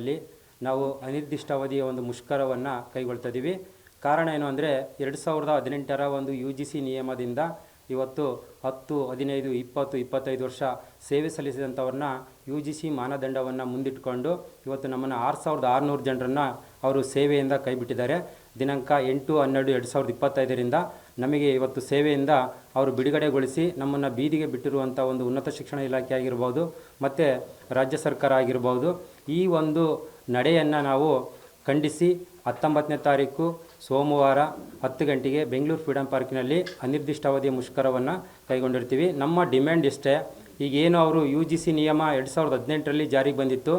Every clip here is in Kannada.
ಅಲ್ಲಿ ನಾವು ಅನಿರ್ದಿಷ್ಟಾವಧಿಯ ಒಂದು ಮುಷ್ಕರವನ್ನು ಕೈಗೊಳ್ತಾ ಇದ್ದೀವಿ. ಕಾರಣ ಏನು ಅಂದರೆ 2018ರ ಒಂದು UGC ನಿಯಮದಿಂದ ಇವತ್ತು 10, 15, 20, 25 ವರ್ಷ ಸೇವೆ ಸಲ್ಲಿಸಿದಂಥವ್ರನ್ನ UGC ಮಾನದಂಡವನ್ನು ಮುಂದಿಟ್ಟುಕೊಂಡು ಇವತ್ತು ನಮ್ಮನ್ನು 6600 ಜನರನ್ನು ಅವರು ಸೇವೆಯಿಂದ ಕೈಬಿಟ್ಟಿದ್ದಾರೆ. ದಿನಾಂಕ 8/12/2025ರಿಂದ ನಮಗೆ ಇವತ್ತು ಸೇವೆಯಿಂದ ಅವರು ಬಿಡುಗಡೆಗೊಳಿಸಿ ನಮ್ಮನ್ನು ಬೀದಿಗೆ ಬಿಟ್ಟಿರುವಂಥ ಒಂದು ಉನ್ನತ ಶಿಕ್ಷಣ ಇಲಾಖೆ ಆಗಿರ್ಬೋದು ಮತ್ತು ರಾಜ್ಯ ಸರ್ಕಾರ ಆಗಿರ್ಬೋದು, ಈ ಒಂದು ನಡೆಯನ್ನು ನಾವು ಖಂಡಿಸಿ 19ನೇ ತಾರೀಕು ಸೋಮವಾರ 10 ಗಂಟೆಗೆ ಬೆಂಗಳೂರು ಫ್ರೀಡಮ್ ಪಾರ್ಕಿನಲ್ಲಿ ಅನಿರ್ದಿಷ್ಟಾವಧಿಯ ಮುಷ್ಕರವನ್ನು ಕೈಗೊಂಡಿರ್ತೀವಿ. ನಮ್ಮ ಡಿಮ್ಯಾಂಡ್ ಇಷ್ಟೇ, ಈಗೇನು ಅವರು UGC ನಿಯಮ 2018ರಲ್ಲಿ ಜಾರಿಗೆ ಬಂದಿತ್ತು,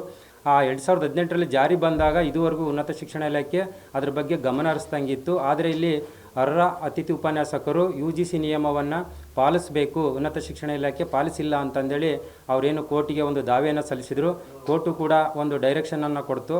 ಆ 2018ರಲ್ಲಿ ಜಾರಿ ಬಂದಾಗ ಇದುವರೆಗೂ ಉನ್ನತ ಶಿಕ್ಷಣ ಇಲಾಖೆ ಅದ್ರ ಬಗ್ಗೆ ಗಮನ ಹರಿಸ್ದಂಗಿತ್ತು. ಆದರೆ ಇಲ್ಲಿ ಅರ್ಹ ಅತಿಥಿ ಉಪನ್ಯಾಸಕರು UGC ನಿಯಮವನ್ನು ಪಾಲಿಸಬೇಕು, ಉನ್ನತ ಶಿಕ್ಷಣ ಇಲಾಖೆ ಪಾಲಿಸಿಲ್ಲ ಅಂತಂದೇಳಿ ಅವರೇನು ಕೋರ್ಟಿಗೆ ಒಂದು ದಾವೆಯನ್ನು ಸಲ್ಲಿಸಿದರು. ಕೋರ್ಟು ಕೂಡ ಒಂದು ಡೈರೆಕ್ಷನನ್ನು ಕೊಡ್ತು.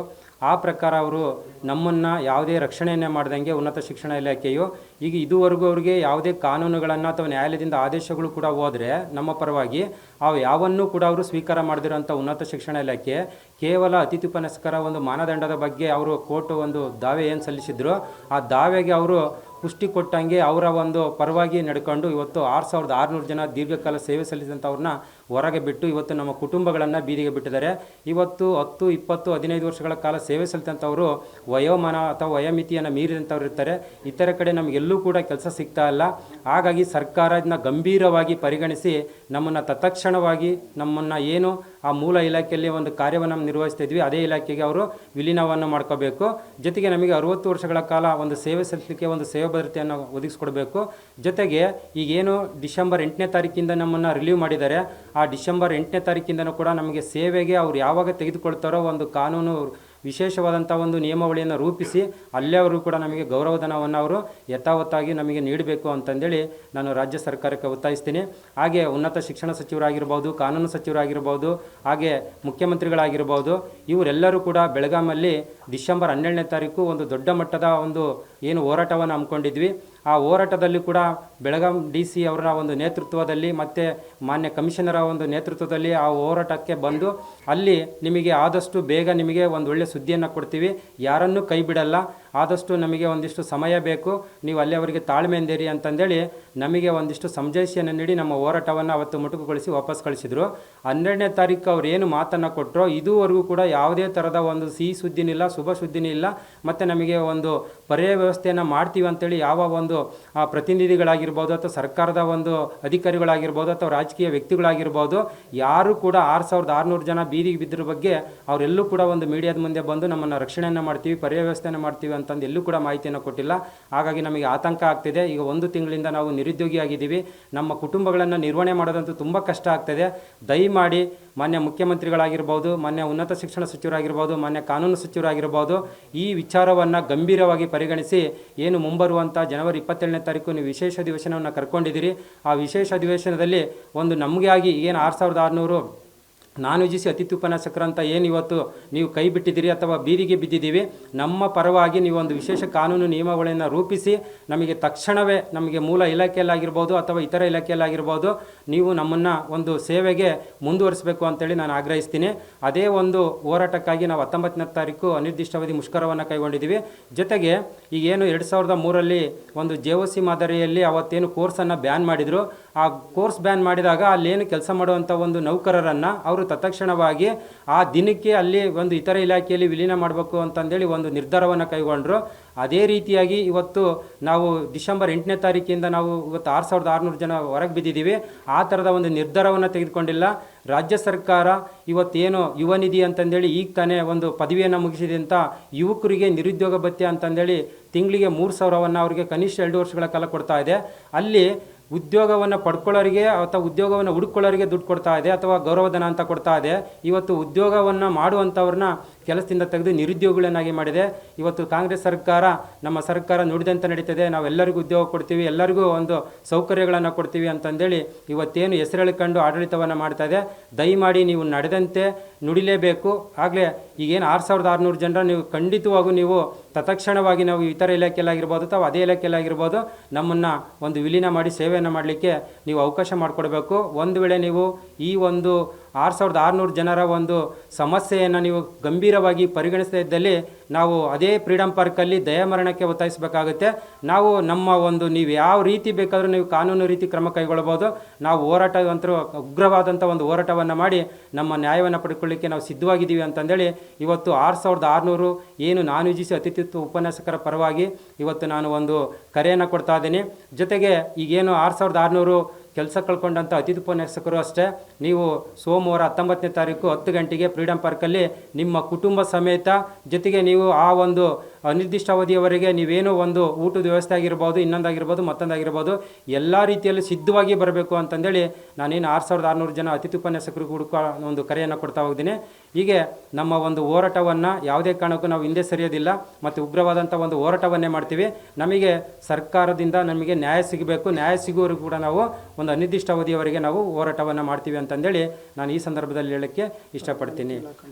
ಆ ಪ್ರಕಾರ ಅವರು ನಮ್ಮನ್ನು ಯಾವುದೇ ರಕ್ಷಣೆಯನ್ನೇ ಮಾಡ್ದಂಗೆ ಉನ್ನತ ಶಿಕ್ಷಣ ಇಲಾಖೆಯು ಈಗ ಇದುವರೆಗೂ ಅವರಿಗೆ ಯಾವುದೇ ಕಾನೂನುಗಳನ್ನು ಅಥವಾ ನ್ಯಾಯಾಲಯದಿಂದ ಆದೇಶಗಳು ಕೂಡ ಹೋದರೆ ನಮ್ಮ ಪರವಾಗಿ ಅವು ಯಾವನ್ನೂ ಕೂಡ ಅವರು ಸ್ವೀಕಾರ ಮಾಡದಿರೋಂಥ ಉನ್ನತ ಶಿಕ್ಷಣ ಇಲಾಖೆ ಕೇವಲ ಅತಿಥಿ ಉಪನ್ಯಾಸಕರ ಒಂದು ಮಾನದಂಡದ ಬಗ್ಗೆ ಅವರು ಕೋರ್ಟ್ ಒಂದು ದಾವೆ ಏನು ಸಲ್ಲಿಸಿದ್ರು, ಆ ದಾವೆಗೆ ಅವರು ಪುಷ್ಟಿ ಕೊಟ್ಟಂಗೆ ಅವರ ಒಂದು ಪರವಾಗಿ ನಡ್ಕೊಂಡು ಇವತ್ತು 6600 ಜನ ದೀರ್ಘಕಾಲ ಸೇವೆ ಸಲ್ಲಿಸಿದಂಥವ್ರನ್ನ ಹೊರಗೆ ಬಿಟ್ಟು ಇವತ್ತು ನಮ್ಮ ಕುಟುಂಬಗಳನ್ನು ಬೀದಿಗೆ ಬಿಟ್ಟಿದ್ದಾರೆ. ಇವತ್ತು 10, 20, 15 ವರ್ಷಗಳ ಕಾಲ ಸೇವೆ ಸಲ್ಲಿಸಿದಂಥವರು ವಯೋಮಾನ ಅಥವಾ ವಯೋಮಿತಿಯನ್ನು ಮೀರಿದಂಥವ್ರು ಇರ್ತಾರೆ. ಇತರ ಕಡೆ ನಮಗೆಲ್ಲೂ ಕೂಡ ಕೆಲಸ ಸಿಗ್ತಾ ಇಲ್ಲ. ಹಾಗಾಗಿ ಸರ್ಕಾರ ಇದನ್ನ ಗಂಭೀರವಾಗಿ ಪರಿಗಣಿಸಿ ನಮ್ಮನ್ನು ತತ್ಕ್ಷಣವಾಗಿ ನಮ್ಮನ್ನು ಏನು ಆ ಮೂಲ ಇಲಾಖೆಯಲ್ಲಿ ಒಂದು ಕಾರ್ಯವನ್ನು ನಿರ್ವಹಿಸ್ತಾ ಇದ್ವಿ ಅದೇ ಇಲಾಖೆಗೆ ಅವರು ವಿಲೀನವನ್ನು ಮಾಡ್ಕೋಬೇಕು. ಜೊತೆಗೆ ನಮಗೆ 60 ವರ್ಷಗಳ ಕಾಲ ಒಂದು ಸೇವೆ ಸಲ್ಲಿಸಲಿಕ್ಕೆ ಒಂದು ಸೇವಾ ಭದ್ರತೆಯನ್ನು ಒದಗಿಸ್ಕೊಡ್ಬೇಕು. ಜೊತೆಗೆ ಈಗೇನು ಡಿಸೆಂಬರ್ 8ನೇ ತಾರೀಕಿಂದ ನಮ್ಮನ್ನು ರಿಲೀವ್ ಮಾಡಿದ್ದಾರೆ, ಆ ಡಿಸೆಂಬರ್ 8ನೇ ತಾರೀಕಿಂದನೂ ಕೂಡ ನಮಗೆ ಸೇವೆಗೆ ಅವ್ರು ಯಾವಾಗ ತೆಗೆದುಕೊಳ್ತಾರೋ ಒಂದು ಕಾನೂನು ವಿಶೇಷವಾದಂಥ ಒಂದು ನಿಯಮಾವಳಿಯನ್ನು ರೂಪಿಸಿ ಅಲ್ಲಿಯವರು ಕೂಡ ನಮಗೆ ಗೌರವಧನವನ್ನು ಅವರು ಯಥಾವತ್ತಾಗಿ ನಮಗೆ ನೀಡಬೇಕು ಅಂತಂದೇಳಿ ನಾನು ರಾಜ್ಯ ಸರ್ಕಾರಕ್ಕೆ ಒತ್ತಾಯಿಸ್ತೀನಿ. ಹಾಗೆ ಉನ್ನತ ಶಿಕ್ಷಣ ಸಚಿವರಾಗಿರ್ಬೋದು, ಕಾನೂನು ಸಚಿವರಾಗಿರ್ಬೋದು, ಹಾಗೆ ಮುಖ್ಯಮಂತ್ರಿಗಳಾಗಿರ್ಬೋದು, ಇವರೆಲ್ಲರೂ ಕೂಡ ಬೆಳಗಾಮಲ್ಲಿ ಡಿಸೆಂಬರ್ 12ನೇ ತಾರೀಕು ಒಂದು ದೊಡ್ಡ ಮಟ್ಟದ ಒಂದು ಏನು ಹೋರಾಟವನ್ನು ಹಮ್ಮಿಕೊಂಡಿದ್ವಿ. ಆ ಹೋರಾಟದಲ್ಲಿ ಕೂಡ ಬೆಳಗಾಂ DC ಅವರ ಒಂದು ನೇತೃತ್ವದಲ್ಲಿ ಮತ್ತು ಮಾನ್ಯ ಕಮಿಷನರ ಒಂದು ನೇತೃತ್ವದಲ್ಲಿ ಆ ಹೋರಾಟಕ್ಕೆ ಬಂದು ಅಲ್ಲಿ ನಿಮಗೆ ಆದಷ್ಟು ಬೇಗ ನಿಮಗೆ ಒಂದು ಒಳ್ಳೆಯ ಸುದ್ದಿಯನ್ನು ಕೊಡ್ತೀವಿ, ಯಾರನ್ನೂ ಕೈ ಬಿಡಲ್ಲ, ಆದಷ್ಟು ನಮಗೆ ಒಂದಿಷ್ಟು ಸಮಯ ಬೇಕು, ನೀವು ಅಲ್ಲಿಯವರೆಗೆ ತಾಳ್ಮೆಯಿಂದಿರಿ ಅಂತಂದೇಳಿ ನಮಗೆ ಒಂದಿಷ್ಟು ಸಮಜಾಯಿಷಿಯನ್ನು ನೀಡಿ ನಮ್ಮ ಹೋರಾಟವನ್ನು ಅವತ್ತು ಮೊಟಕುಗೊಳಿಸಿ ವಾಪಸ್ ಕಳಿಸಿದರು. 12ನೇ ತಾರೀಕು ಅವ್ರು ಏನು ಮಾತನ್ನು ಕೊಟ್ಟರೋ ಇದುವರೆಗೂ ಕೂಡ ಯಾವುದೇ ಥರದ ಒಂದು ಸಿಹಿ ಸುದ್ದಿನಿಲ್ಲ, ಶುಭ ಸುದ್ದಿನೂ ಇಲ್ಲ. ಮತ್ತು ನಮಗೆ ಒಂದು ಪರ್ಯಾಯ ವ್ಯವಸ್ಥೆಯನ್ನು ಮಾಡ್ತೀವಿ ಅಂತೇಳಿ ಯಾವ ಒಂದು ಪ್ರತಿನಿಧಿಗಳಾಗಿರ್ಬೋದು ಅಥವಾ ಸರ್ಕಾರದ ಒಂದು ಅಧಿಕಾರಿಗಳಾಗಿರ್ಬೋದು ಅಥವಾ ರಾಜಕೀಯ ವ್ಯಕ್ತಿಗಳಾಗಿರ್ಬೋದು ಯಾರು ಕೂಡ 6600 ಜನ ಬೀದಿಗೆ ಬಿದ್ದಿರೋ ಬಗ್ಗೆ ಅವರೆಲ್ಲೂ ಕೂಡ ಒಂದು ಮೀಡಿಯಾದ ಮುಂದೆ ಬಂದು ನಮ್ಮನ್ನು ರಕ್ಷಣೆಯನ್ನು ಮಾಡ್ತೀವಿ, ಪರ್ಯಾಯ ವ್ಯವಸ್ಥೆಯನ್ನು ಮಾಡ್ತೀವಿ ಅಂತಂದು ಎಲ್ಲೂ ಕೂಡ ಮಾಹಿತಿಯನ್ನು ಕೊಟ್ಟಿಲ್ಲ. ಹಾಗಾಗಿ ನಮಗೆ ಆತಂಕ ಆಗ್ತಿದೆ. ಈಗ 1 ತಿಂಗಳಿಂದ ನಾವು ನಿರುದ್ಯೋಗಿಯಾಗಿದ್ದೀವಿ. ನಮ್ಮ ಕುಟುಂಬಗಳನ್ನು ನಿರ್ವಹಣೆ ಮಾಡೋದಂತೂ ತುಂಬ ಕಷ್ಟ ಆಗ್ತದೆ. ದಯಮಾಡಿ ಮಾನ್ಯ ಮುಖ್ಯಮಂತ್ರಿಗಳಾಗಿರ್ಬೋದು, ಮಾನ್ಯ ಉನ್ನತ ಶಿಕ್ಷಣ ಸಚಿವರಾಗಿರ್ಬೋದು, ಮಾನ್ಯ ಕಾನೂನು ಸಚಿವರಾಗಿರ್ಬೋದು, ಈ ವಿಚಾರವನ್ನು ಗಂಭೀರವಾಗಿ ಪರಿಗಣಿಸಿ ಏನು ಮುಂಬರುವಂಥ ಜನವರಿ 27ನೇ ತಾರೀಕು ನೀವು ವಿಶೇಷ ಅಧಿವೇಶನವನ್ನು ಕರ್ಕೊಂಡಿದ್ದೀರಿ, ಆ ವಿಶೇಷ ಅಧಿವೇಶನದಲ್ಲಿ ಒಂದು ನಮಗೆ ಆಗಿ ಏನು 6600 UGC ಅತಿಥಿ ಉಪನ್ಯಾಸಕರಂತ ಏನು ಇವತ್ತು ನೀವು ಕೈ ಬಿಟ್ಟಿದ್ದೀರಿ ಅಥವಾ ಬೀದಿಗೆ ಬಿದ್ದಿದ್ದೀವಿ, ನಮ್ಮ ಪರವಾಗಿ ನೀವು ಒಂದು ವಿಶೇಷ ಕಾನೂನು ನಿಯಮಾವಳಿಯನ್ನು ರೂಪಿಸಿ ನಮಗೆ ತಕ್ಷಣವೇ ನಮಗೆ ಮೂಲ ಇಲಾಖೆಯಲ್ಲಾಗಿರ್ಬೋದು ಅಥವಾ ಇತರ ಇಲಾಖೆಯಲ್ಲಾಗಿರ್ಬೋದು ನೀವು ನಮ್ಮನ್ನು ಒಂದು ಸೇವೆಗೆ ಮುಂದುವರಿಸಬೇಕು ಅಂತೇಳಿ ನಾನು ಆಗ್ರಹಿಸ್ತೀನಿ. ಅದೇ ಒಂದು ಹೋರಾಟಕ್ಕಾಗಿ ನಾವು 19ನೇ ತಾರೀಕು ಅನಿರ್ದಿಷ್ಟಾವಧಿ ಮುಷ್ಕರವನ್ನು ಕೈಗೊಂಡಿದ್ದೀವಿ. ಜೊತೆಗೆ ಈಗೇನು 2003ರಲ್ಲಿ ಒಂದು JOC ಮಾದರಿಯಲ್ಲಿ ಅವತ್ತೇನು ಕೋರ್ಸನ್ನು ಬ್ಯಾನ್ ಮಾಡಿದರು, ಆ ಕೋರ್ಸ್ ಬ್ಯಾನ್ ಮಾಡಿದಾಗ ಅಲ್ಲೇನು ಕೆಲಸ ಮಾಡುವಂಥ ಒಂದು ನೌಕರರನ್ನು ಅವರು ತತ್ಕ್ಷಣವಾಗಿ ಆ ದಿನಕ್ಕೆ ಅಲ್ಲಿ ಒಂದು ಇತರ ಇಲಾಖೆಯಲ್ಲಿ ವಿಲೀನ ಮಾಡಬೇಕು ಅಂತಂದೇಳಿ ಒಂದು ನಿರ್ಧಾರವನ್ನು ಕೈಗೊಂಡರು. ಅದೇ ರೀತಿಯಾಗಿ ಇವತ್ತು ನಾವು ಡಿಸೆಂಬರ್ 8ನೇ ತಾರೀಕಿಂದ ನಾವು ಇವತ್ತು 6600 ಜನ ಹೊರಗೆ ಬಿದ್ದಿದ್ದೀವಿ. ಆ ಥರದ ಒಂದು ನಿರ್ಧಾರವನ್ನು ತೆಗೆದುಕೊಂಡಿಲ್ಲ. ರಾಜ್ಯ ಸರ್ಕಾರ ಇವತ್ತೇನು ಯುವ ನಿಧಿ ಅಂತಂದೇಳಿ ಈಗ ತಾನೇ ಒಂದು ಪದವಿಯನ್ನು ಮುಗಿಸಿದಂಥ ಯುವಕರಿಗೆ ನಿರುದ್ಯೋಗ ಭತ್ಯೆ ಅಂತಂದೇಳಿ ತಿಂಗಳಿಗೆ 3000ವನ್ನು ಅವರಿಗೆ ಕನಿಷ್ಠ 2 ವರ್ಷಗಳ ಕಾಲ ಕೊಡ್ತಾ ಇದೆ. ಅಲ್ಲಿ ಉದ್ಯೋಗವನ್ನು ಪಡ್ಕೊಳ್ಳೋರಿಗೆ ಅಥವಾ ಉದ್ಯೋಗವನ್ನು ಹುಡುಕೊಳ್ಳೋರಿಗೆ ದುಡ್ಡು ಕೊಡ್ತಾ ಇದೆ ಅಥವಾ ಗೌರವಧನ ಅಂತ ಕೊಡ್ತಾ ಇದೆ. ಇವತ್ತು ಉದ್ಯೋಗವನ್ನು ಮಾಡುವಂಥವ್ರನ್ನ ಕೆಲಸದಿಂದ ತೆಗೆದು ನಿರುದ್ಯೋಗಿಗಳನ್ನಾಗಿ ಮಾಡಿದೆ. ಇವತ್ತು ಕಾಂಗ್ರೆಸ್ ಸರ್ಕಾರ, ನಮ್ಮ ಸರ್ಕಾರ ನುಡಿದಂತೆ ನಡೀತದೆ, ನಾವು ಎಲ್ಲರಿಗೂ ಉದ್ಯೋಗ ಕೊಡ್ತೀವಿ, ಎಲ್ಲರಿಗೂ ಒಂದು ಸೌಕರ್ಯಗಳನ್ನು ಕೊಡ್ತೀವಿ ಅಂತಂದೇಳಿ ಇವತ್ತೇನು ಹೆಸರೆಳ್ಕೊಂಡು ಆಡಳಿತವನ್ನು ಮಾಡ್ತಾ ಇದೆ. ದಯಮಾಡಿ ನೀವು ನಡೆದಂತೆ ನುಡಿಲೇಬೇಕು. ಆಗಲೇ ಈಗೇನು 6600 ಜನರ ನೀವು ಖಂಡಿತವಾಗೂ ನೀವು ತತ್ಕ್ಷಣವಾಗಿ ನಾವು ಇತರ ಇಲಾಖೆಯಲ್ಲಾಗಿರ್ಬೋದು ಅಥವಾ ಅದೇ ಇಲಾಖೆಯಲ್ಲಾಗಿರ್ಬೋದು ನಮ್ಮನ್ನು ಒಂದು ವಿಲೀನ ಮಾಡಿ ಸೇವೆಯನ್ನು ಮಾಡಲಿಕ್ಕೆ ನೀವು ಅವಕಾಶ ಮಾಡಿಕೊಡ್ಬೇಕು. ಒಂದು ವೇಳೆ ನೀವು ಈ ಒಂದು 6600 ಜನರ ಒಂದು ಸಮಸ್ಯೆಯನ್ನು ನೀವು ಗಂಭೀರವಾಗಿ ಪರಿಗಣಿಸದೇ ಇದ್ದಲ್ಲಿ ನಾವು ಅದೇ ಫ್ರೀಡಮ್ ಪಾರ್ಕಲ್ಲಿ ದಯಾಮರಣಕ್ಕೆ ಒತ್ತಾಯಿಸಬೇಕಾಗುತ್ತೆ. ನಾವು ನಮ್ಮ ಒಂದು ನೀವು ಯಾವ ರೀತಿ ಬೇಕಾದರೂ ನೀವು ಕಾನೂನು ರೀತಿ ಕ್ರಮ ಕೈಗೊಳ್ಳಬಹುದು. ನಾವು ಹೋರಾಟ ಅಂತರೂ ಉಗ್ರವಾದಂಥ ಒಂದು ಹೋರಾಟವನ್ನು ಮಾಡಿ ನಮ್ಮ ನ್ಯಾಯವನ್ನು ಪಡ್ಕೊಳ್ಳಿಕ್ಕೆ ನಾವು ಸಿದ್ಧವಾಗಿದ್ದೀವಿ ಅಂತಂದೇಳಿ ಇವತ್ತು 6600 ಏನು ನಾನ್ UGC ಅತಿಥಿತ್ವ ಉಪನ್ಯಾಸಕರ ಪರವಾಗಿ ಇವತ್ತು ನಾನು ಒಂದು ಕರೆಯನ್ನು ಕೊಡ್ತಾ ಇದ್ದೀನಿ. ಜೊತೆಗೆ ಈಗೇನು 6600 ಕೆಲಸ ಕಳ್ಕೊಂಡಂಥ ಅತಿಥಿ ಉಪನ್ಯಾಸಕರು ಅಷ್ಟೇ, ನೀವು ಸೋಮವಾರ 19ನೇ ತಾರೀಕು 10 ಗಂಟೆಗೆ ಫ್ರೀಡಮ್ ಪಾರ್ಕಲ್ಲಿ ನಿಮ್ಮ ಕುಟುಂಬ ಸಮೇತ, ಜೊತೆಗೆ ನೀವು ಆ ಒಂದು ಅನಿರ್ದಿಷ್ಟಾವಧಿಯವರೆಗೆ ನೀವೇನೋ ಒಂದು ಊಟದ ವ್ಯವಸ್ಥೆ ಆಗಿರ್ಬೋದು, ಇನ್ನೊಂದಾಗಿರ್ಬೋದು, ಮತ್ತೊಂದಾಗಿರ್ಬೋದು, ಎಲ್ಲ ರೀತಿಯಲ್ಲಿ ಸಿದ್ಧವಾಗಿ ಬರಬೇಕು ಅಂತಂದೇಳಿ ನಾನೇನು 6600 ಜನ ಅತಿಥಿ ಉಪನ್ಯಾಸಕರು ಕೂಡ ಒಂದು ಕರೆಯನ್ನು ಕೊಡ್ತಾ ಹೋಗ್ತೀನಿ. ಹೀಗೆ ನಮ್ಮ ಒಂದು ಹೋರಾಟವನ್ನು ಯಾವುದೇ ಕಾರಣಕ್ಕೂ ನಾವು ಹಿಂದೆ ಸರಿಯೋದಿಲ್ಲ ಮತ್ತು ಉಗ್ರವಾದಂಥ ಒಂದು ಹೋರಾಟವನ್ನೇ ಮಾಡ್ತೀವಿ. ನಮಗೆ ಸರ್ಕಾರದಿಂದ ನಮಗೆ ನ್ಯಾಯ ಸಿಗಬೇಕು. ನ್ಯಾಯ ಸಿಗುವವರೆಗೂ ಕೂಡ ನಾವು ಒಂದು ಅನಿರ್ದಿಷ್ಟಾವಧಿಯವರೆಗೆ ನಾವು ಹೋರಾಟವನ್ನು ಮಾಡ್ತೀವಿ ಅಂತಂದೇಳಿ ನಾನು ಈ ಸಂದರ್ಭದಲ್ಲಿ ಹೇಳೋಕ್ಕೆ ಇಷ್ಟಪಡ್ತೀನಿ.